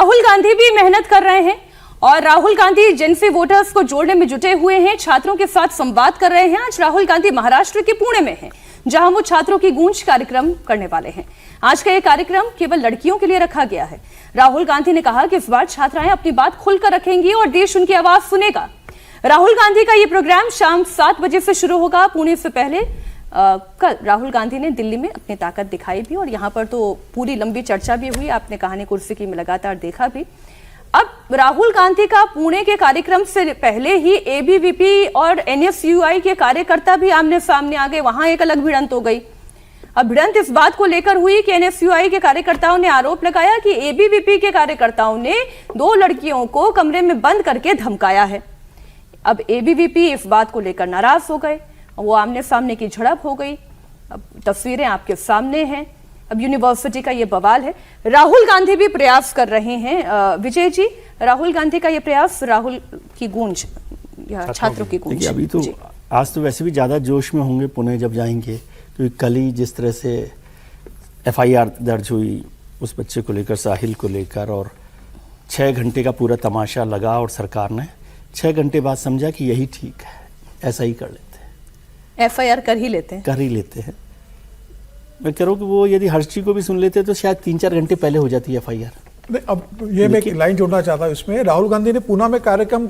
राहुल गांधी भी मेहनत कर रहे हैं और राहुल गांधी जेनसी वोटर्स को जोड़ने में जुटे हुए हैं, छात्रों के साथ संवाद कर रहे हैं। आज राहुल गांधी महाराष्ट्र के पुणे में हैं, जहां वो छात्रों की गूंज कार्यक्रम करने वाले हैं। आज का ये कार्यक्रम केवल लड़कियों के लिए रखा गया है। राहुल गांधी ने कहा कि इस बार छात्राएं अपनी बात खुलकर रखेंगी और देश उनकी आवाज सुनेगा। राहुल गांधी का ये प्रोग्राम शाम 7 बजे से शुरू होगा। पुणे से पहले कल राहुल गांधी ने दिल्ली में अपनी ताकत दिखाई भी और यहाँ पर तो पूरी लंबी चर्चा भी हुई। आपने कहानी कुर्सी की में लगातार देखा भी। अब राहुल गांधी का पुणे के कार्यक्रम से पहले ही एबीवीपी और एनएसयूआई के कार्यकर्ता भी आमने सामने आ गए। वहां एक अलग भिड़ंत हो गई। अब भिड़ंत इस बात को लेकर हुई कि एनएसयूआई के कार्यकर्ताओं ने आरोप लगाया कि एबीवीपी के कार्यकर्ताओं ने 2 लड़कियों को कमरे में बंद करके धमकाया है। अब एबीवीपी इस बात को लेकर नाराज हो गए, वो आमने सामने की झड़प हो गई। अब तस्वीरें आपके सामने हैं। अब यूनिवर्सिटी का ये बवाल है। राहुल गांधी भी प्रयास कर रहे हैं। विजय जी, राहुल गांधी का ये प्रयास, राहुल की गूंज या छात्रों की गूंज, अभी तो आज तो वैसे भी ज्यादा जोश में होंगे पुणे जब जाएंगे, क्योंकि कल ही जिस तरह से एफआईआर दर्ज हुई उस बच्चे को लेकर, साहिल को लेकर, और 6 घंटे का पूरा तमाशा लगा और सरकार ने 6 घंटे बाद समझा कि यही ठीक है, ऐसा ही कर लेते हैं, एफआईआर कर ही लेते हैं। मैं कह रहा हूँ कि वो यदि हर्षी को भी सुन लेते तो शायद 3-4 घंटे पहले हो जाती है एफआईआर। अब ये मैं एक लाइन जोड़ना चाहता हूँ इसमें। राहुल गांधी ने पुणे में कार्यक्रम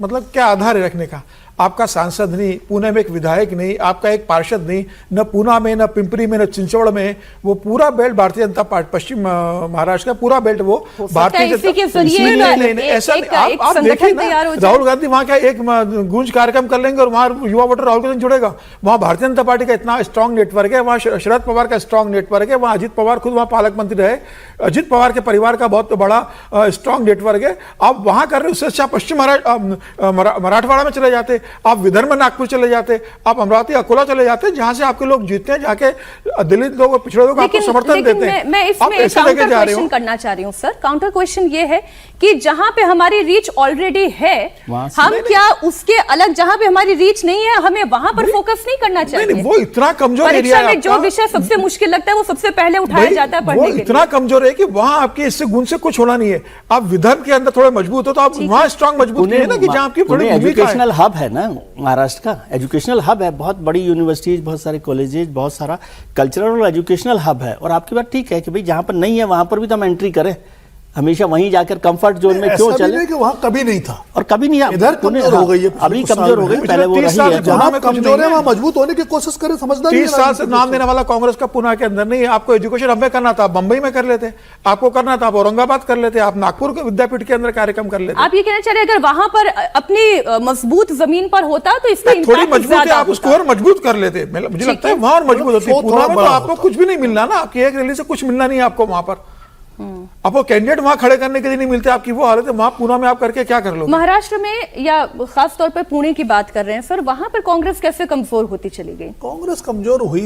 मतलब क्या आधार है रखने का? आपका सांसद नहीं, पुणे में एक विधायक नहीं, आपका एक पार्षद नहीं, न पुणे में, न पिंपरी में, न चिंचवड़ में। वो पूरा बेल्ट भारतीय जनता पार्टी, पश्चिम महाराष्ट्र का पूरा बेल्ट वो भारतीय जनता ऐसा आप देखिए ना। राहुल गांधी वहां क्या एक गूंज कार्यक्रम कर लेंगे और वहां युवा वोटर राहुल गांधी जुड़ेगा? वहां भारतीय जनता पार्टी का इतना स्ट्रांग नेटवर्क है, वहां शरद पवार का स्ट्रांग नेटवर्क है, वहां अजित पवार खुद वहां पालक मंत्री रहे, अजित पवार के परिवार का बहुत बड़ा स्ट्रांग नेटवर्क है। आप वहां कर रहे हो, उससे अच्छा पश्चिम मराठवाड़ा में चले जाते, आप विदर्भ में नागपुर चले जाते, आप अमरावती अकोला चले जाते, जहां से आपके लोग जीतते हैं, जाके दलित लोग और पिछड़े लोग आपको समर्थन देते हैं। मैं इसमें काउंटर क्वेश्चन करना चाह रही हूं सर। काउंटर क्वेश्चन ये है कि जहां पे हमारी रीच ऑलरेडी है, हम क्या उसके अलग जहां पे हमारी रीच नहीं है, हमें वहां पर फोकस नहीं करना चाहिए? वो इतना कमजोर एरिया है, जो विषय सबसे मुश्किल लगता है वो सबसे पहले उठाया जाता है पढ़ने के लिए। इतना कमजोर है कि वहां आपके इससे गुण से कुछ होना नहीं है। आप विदर्भ के अंदर थोड़े मजबूत हो तो आप वहां स्ट्रांग मजबूत है ना, कि जहां आपकी बड़ी एजुकेशनल हब है ना, महाराष्ट्र का एजुकेशनल हब है। बहुत बड़ी यूनिवर्सिटीज, बहुत सारे कॉलेजेस, बहुत सारा कल्चरल और एजुकेशनल हब है। और आपकी बात ठीक है कि भाई जहां पर नहीं है वहां पर भी तो हम एंट्री करें। हमेशा वहीं जाकर कंफर्ट जोन में क्यों चले? कि वहां कभी नहीं था और कभी नहीं, इधर कमजोर हो गई है, अभी कमजोर हो गई, पहले वो रही है। जहां कमजोर है वहां मजबूत होने की कोशिश करें। समझदार 30 साल से नाम देने वाला कांग्रेस का पुणे के अंदर नहीं है। आपको एजुकेशन हब में करना था, बंबई में कर लेते, आपको करना था आप औरंगाबाद कर लेते, आप नागपुर के विद्यापीठ के अंदर कार्यक्रम कर लेते। आप ये कहना चाह रहे हैं अगर वहां पर अपनी मजबूत जमीन पर होता तो इसका थोड़ी मजबूत है, आप उसको और मजबूत कर लेते। मुझे लगता है वहां और मजबूत होती है। पुणे में तो आपको कुछ भी नहीं मिलना ना, आपकी एक रैली से कुछ मिलना नहीं है आपको वहां पर। आपको कैंडिडेट वहां खड़े करने के लिए नहीं मिलते। आपकी वो हालत है, वहां पुणे में आप करके क्या कर लो? महाराष्ट्र में या खास तौर पर पुणे की बात कर रहे हैं सर, वहां पर कांग्रेस कैसे कमजोर होती चली गई? कांग्रेस कमजोर हुई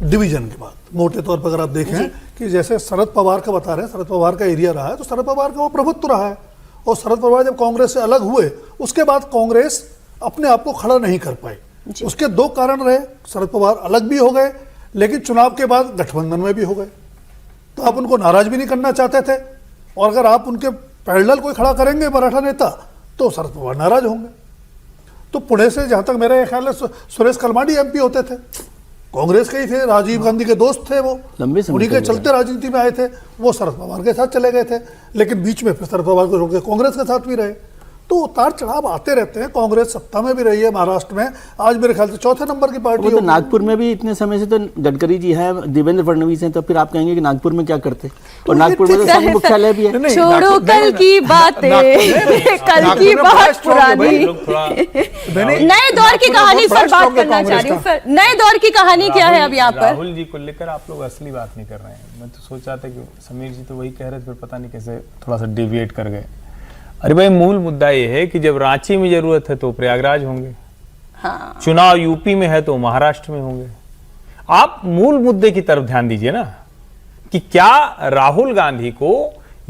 डिवीजन के बाद। मोटे तौर पर अगर आप देखें कि जैसे शरद पवार का बता रहे हैं, शरद पवार का एरिया रहा है, तो शरद पवार का वो प्रभुत्व रहा है। और शरद पवार जब कांग्रेस से अलग हुए उसके बाद कांग्रेस अपने आप को खड़ा नहीं कर पाई। उसके 2 कारण रहे। शरद पवार अलग भी हो गए, लेकिन चुनाव के बाद गठबंधन में भी हो गए, तो आप उनको नाराज भी नहीं करना चाहते थे। और अगर आप उनके पैरेलल कोई खड़ा करेंगे मराठा नेता तो शरद पवार नाराज होंगे। तो पुणे से जहां तक मेरे ख्याल है सुरेश कलमाडी एमपी होते थे, कांग्रेस के ही थे, राजीव गांधी के दोस्त थे, वो उन्हीं के चलते राजनीति में आए थे। वो शरद पवार के साथ चले गए थे, लेकिन बीच में फिर शरद पवार को रोक के कांग्रेस के साथ भी रहे। तो उतार चढ़ाव आते रहते हैं। कांग्रेस सत्ता में भी रही है महाराष्ट्र में, आज मेरे ख्याल से 4थे नंबर की पार्टी। तो नागपुर में भी इतने समय से तो गडकरी जी हैं, देवेंद्र फडणवीस हैं, तो फिर आप कहेंगे कि नागपुर में क्या करते? और नागपुर में तो संघ मुख्यालय भी है। छोड़ो कल की बातें, कल की बात पुरानी, नए दौर की कहानी पर बात करना चाह रही हूँ। नए दौर की कहानी क्या है अब यहाँ पर? राहुल जी को लेकर आप लोग असली बात नहीं कर रहे हैं। मैं तो सोच रहा था कि समीर जी तो वही कह रहे थे, फिर पता नहीं कैसे थोड़ा सा डेविएट कर गए। अरे भाई, मूल मुद्दा ये है कि जब रांची में जरूरत है तो प्रयागराज होंगे, हाँ। चुनाव यूपी में है तो महाराष्ट्र में होंगे। आप मूल मुद्दे की तरफ ध्यान दीजिए ना, कि क्या राहुल गांधी को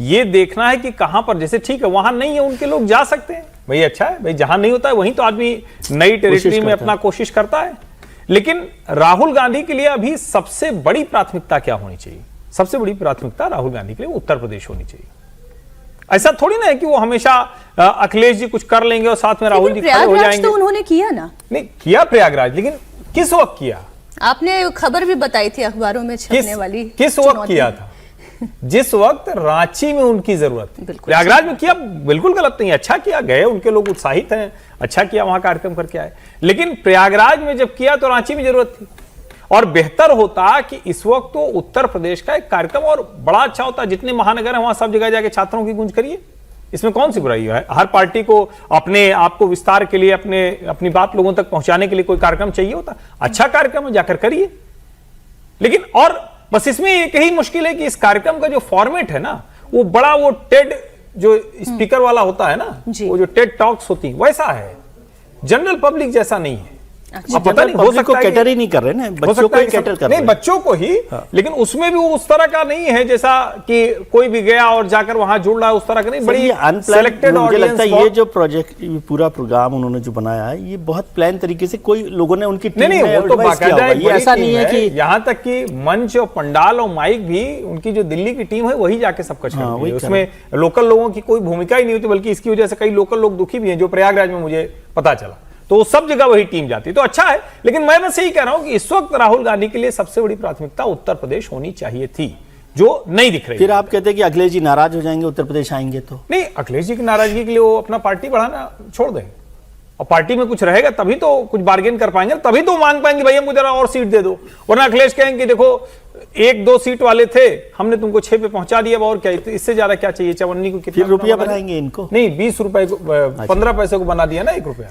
ये देखना है कि कहां पर, जैसे ठीक है वहां नहीं है उनके लोग जा सकते हैं, भाई अच्छा है भाई, जहां नहीं होता है वहीं तो आदमी नई टेरिटरी में अपना कोशिश करता है। लेकिन राहुल गांधी के लिए अभी सबसे बड़ी प्राथमिकता क्या होनी चाहिए? सबसे बड़ी प्राथमिकता राहुल गांधी के लिए उत्तर प्रदेश होनी चाहिए। ऐसा थोड़ी ना है कि वो हमेशा अखिलेश जी कुछ कर लेंगे और साथ में राहुल जी खड़े हो प्रयागराज जाएंगे। तो उन्होंने किया ना। नहीं किया प्रयागराज, लेकिन किस वक्त किया? आपने खबर भी बताई थी अखबारों में छपने वाली। किस वक्त किया था? जिस वक्त रांची में उनकी जरूरत थी। बिल्कुल। प्रयागराज में किया बिल्कुल गलत नहीं, अच्छा किया, गए उनके लोग उत्साहित हैं, अच्छा किया वहां कार्यक्रम करके आए। लेकिन प्रयागराज में जब किया तो रांची में जरूरत थी, और बेहतर होता कि इस वक्त तो उत्तर प्रदेश का एक कार्यक्रम और बड़ा अच्छा होता, जितने महानगर हैं वहां सब जगह जाके छात्रों की गूंज करिए, इसमें कौन सी बुराई है? हर पार्टी को अपने आप को विस्तार के लिए, अपनी बात लोगों तक पहुंचाने के लिए कोई कार्यक्रम चाहिए होता, अच्छा कार्यक्रम है, जाकर करिए। लेकिन और बस इसमें एक ही मुश्किल है कि इस कार्यक्रम का जो फॉर्मेट है ना, वो बड़ा वो टेड जो स्पीकर वाला होता है ना, वो जो टेड टॉक्स होती है वैसा है, जनरल पब्लिक जैसा नहीं है। अच्छा। अब पता नहीं, हो पब्लिक को सकता है कैटर ही नहीं कर रहे ना, हो बच्चों सकता को है ही कि कैटर कर रहे नहीं, हैं। बच्चों को ही, लेकिन उसमें भी वो उस तरह का नहीं है जैसा कि कोई भी गया और जाकर वहां जुड़ रहा है, उस तरह का नहीं। सर, बड़ी ये unplanned, सेलेक्टेड मुझे लगता है ये ऑडियंस। जो प्रोजेक्ट, पूरा प्रोग्राम उन्होंने जो बनाया है, ये बहुत प्लान तरीके से कोई लोगों ने उनकी टीम नहीं में वो तो advise किया बाकायदा होगा। एक ये बड़ी ऐसा टीम नहीं है कि यहाँ तक कि मंच और पंडाल और माइक भी उनकी जो दिल्ली की टीम है वही जाके सब कुछ करती वही है, कर उसमें लोकल लोगों की कोई भूमिका ही नहीं होती, बल्कि इसकी वजह से कई लोकल लोग दुखी भी हैं, जो प्रयागराज में मुझे पता चला। तो सब जगह वही टीम जाती है, तो अच्छा है। लेकिन मैं बस यही कह रहा हूं कि इस वक्त राहुल गांधी के लिए सबसे बड़ी प्राथमिकता उत्तर प्रदेश होनी चाहिए थी, जो नहीं दिख रही। फिर आप कहते हैं कि अखिलेश जी नाराज हो जाएंगे उत्तर प्रदेश आएंगे तो? नहीं, अखिलेश जी की नाराजगी के लिए वो अपना पार्टी बढ़ाना छोड़ दें, और पार्टी में कुछ रहेगा तभी तो कुछ बार्गेन कर पाएंगे, तभी तो मांग पाएंगे भाई हमको जरा और सीट दे दो। वरना अखिलेश कहेंगे देखो 1-2 सीट वाले थे, हमने तुमको 6 पे पहुंचा दिया, और क्या इससे ज्यादा क्या चाहिए? चवन्नी को कितना फिर रुपया बनाएंगे इनको? नहीं, 20 रुपए को 15 पैसे को बना दिया ना 1 रुपया।